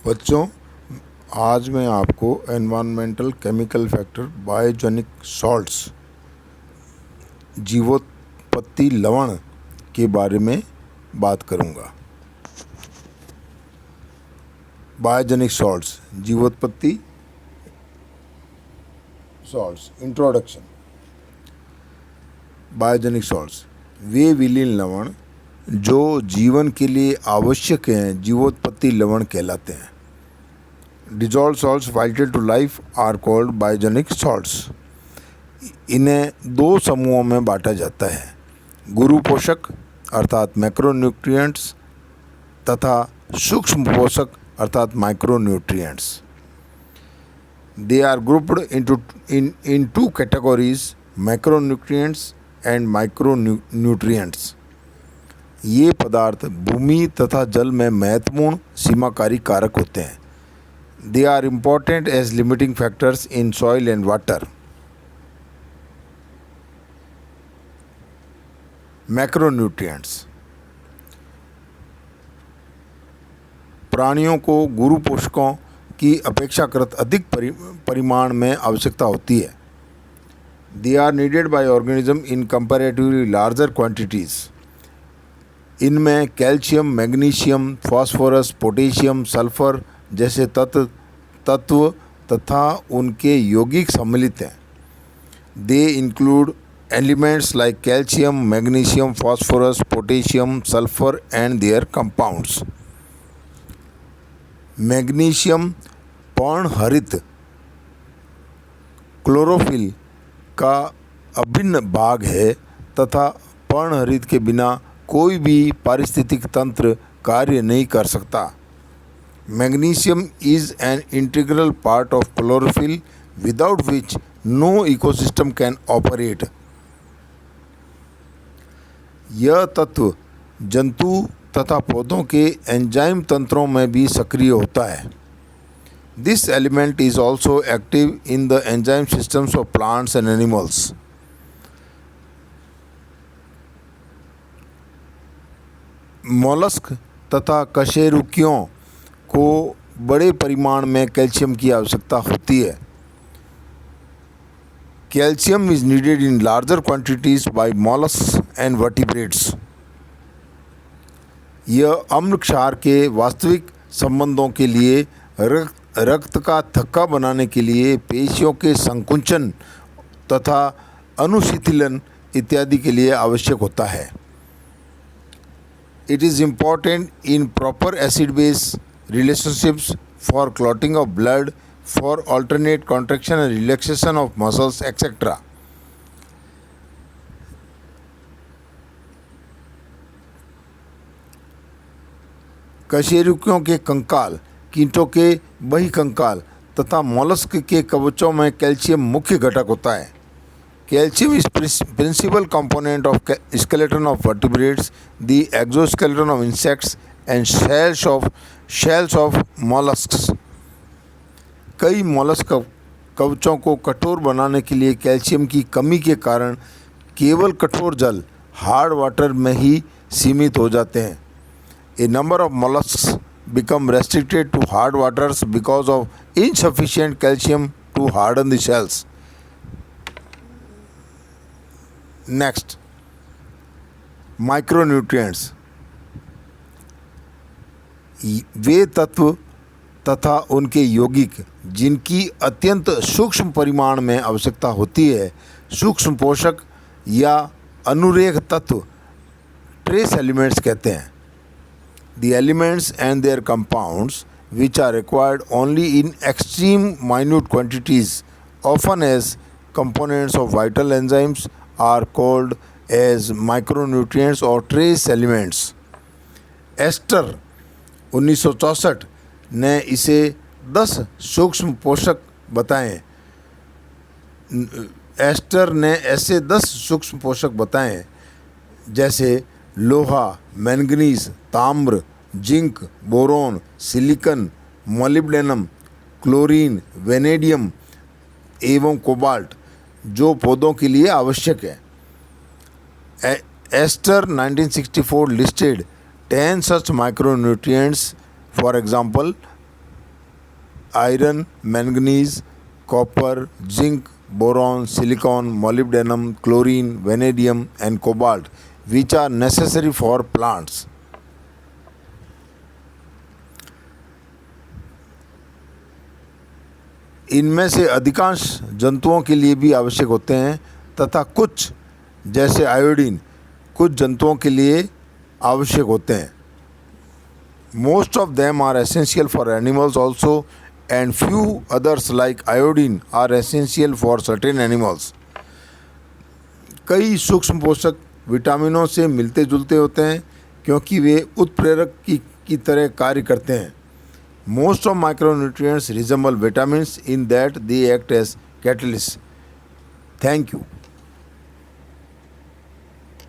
बच्चों, आज मैं आपको environmental chemical factor biogenic salts जीवोत्पत्ति लवण के बारे में बात करूंगा। बायोजेनिक सॉल्ट्स जीवोत्पत्ति सॉल्ट्स इंट्रोडक्शन। बायोजेनिक सॉल्ट्स वे विलीन लवण जो जीवन के लिए आवश्यक हैं जीवोत्पत्ति लवण कहलाते हैं। Dissolve salts vital to life are called biogenic salts. इन्हें दो समूहों में बांटा जाता है, गुरु पोषक अर्थात मैक्रोन्यूट्रिएंट्स तथा सूक्ष्म पोषक अर्थात micronutrients. They are grouped in two categories, macronutrients and micronutrients. ये पदार्थ भूमि तथा जल में महत्वपूर्ण सीमाकारी कारक होते हैं। They are important as limiting factors in soil and water. Macronutrients प्राणियों को गुरु पोषकों की अपेक्षाकृत अधिक परिमाण में आवश्यकता होती है। They are needed by organism in comparatively larger quantities. इनमें calcium, magnesium, phosphorus, potassium, sulphur जैसे तत्व तथा उनके यौगिक सम्मिलित हैं। They include elements like calcium, magnesium, phosphorus, potassium, sulphur and their compounds. Magnesium पर्णहरित क्लोरोफिल का अभिन्न भाग है तथा पर्णहरित के बिना कोई भी पारिस्थितिक तंत्र कार्य नहीं कर सकता। Magnesium is an integral part of chlorophyll without which no ecosystem can operate. यह तत्व जंतु तथा पौधों के एंजाइम तंत्रों में भी सक्रिय होता है। This element is also active in the enzyme systems of plants and animals. Mollusc तथा कशेरुकियों को बड़े परिमाण में कैल्शियम की आवश्यकता होती है। Calcium is needed in larger quantities by molluscs and vertebrates. यह अम्ल क्षार के वास्तविक संबंधों के लिए, रक्त का थक्का बनाने के लिए, पेशियों के संकुचन तथा अनुशीतलन इत्यादि के लिए आवश्यक होता है। It is important in proper acid base relationships, for clotting of blood, for alternate contraction and relaxation of muscles, etc. कशेरुकियों के कंकाल, कीटों के बहिकंकाल तथा मोलस्क के कवचों में कैल्शियम मुख्य घटक होता है। Calcium is principal component of skeleton of vertebrates, the exoskeleton of insects and shells of molluscs. कई मोलस्क कवचों को कठोर बनाने के लिए कैल्शियम की कमी के कारण केवल कठोर जल हार्ड वाटर में ही सीमित हो जाते हैं। A number of molluscs become restricted to hard waters because of insufficient calcium to harden the shells. Next, micronutrients वे तत्व तथा उनके यौगिक जिनकी अत्यंत सूक्ष्म परिमाण में आवश्यकता होती है। सूक्ष्म पोषक या अनुरेख तत्व ट्रेस एलिमेंट्स कहते हैं। The elements and their compounds which are required only in extreme minute quantities often as components of vital enzymes are called as micronutrients और ट्रेस एलिमेंट्स। एस्टर 1964 ने इसे 10 सूक्ष्म पोषक बताए। एस्टर ने ऐसे 10 सूक्ष्म पोषक बताए जैसे लोहा, मैंगनीज, ताम्र, zinc, boron, silicon, molybdenum, chlorine, vanadium एवं कोबाल्ट, जो पौधों के लिए आवश्यक है। एस्टर 1964 listed 10 such micronutrients, for example iron, manganese, copper, zinc, boron, silicon, molybdenum, chlorine, vanadium, and cobalt, which are necessary for plants. इनमें से अधिकांश जंतुओं के लिए भी आवश्यक होते हैं तथा कुछ जैसे आयोडीन कुछ जंतुओं के लिए आवश्यक होते हैं. Most of them are essential for animals also, and few others like iodine are essential for certain animals. कई सूक्ष्म पोषक विटामिनों से मिलते जुलते होते हैं क्योंकि वे उत्प्रेरक की तरह कार्य करते हैं. Most of micronutrients resemble vitamins in that they act as catalysts. Thank you.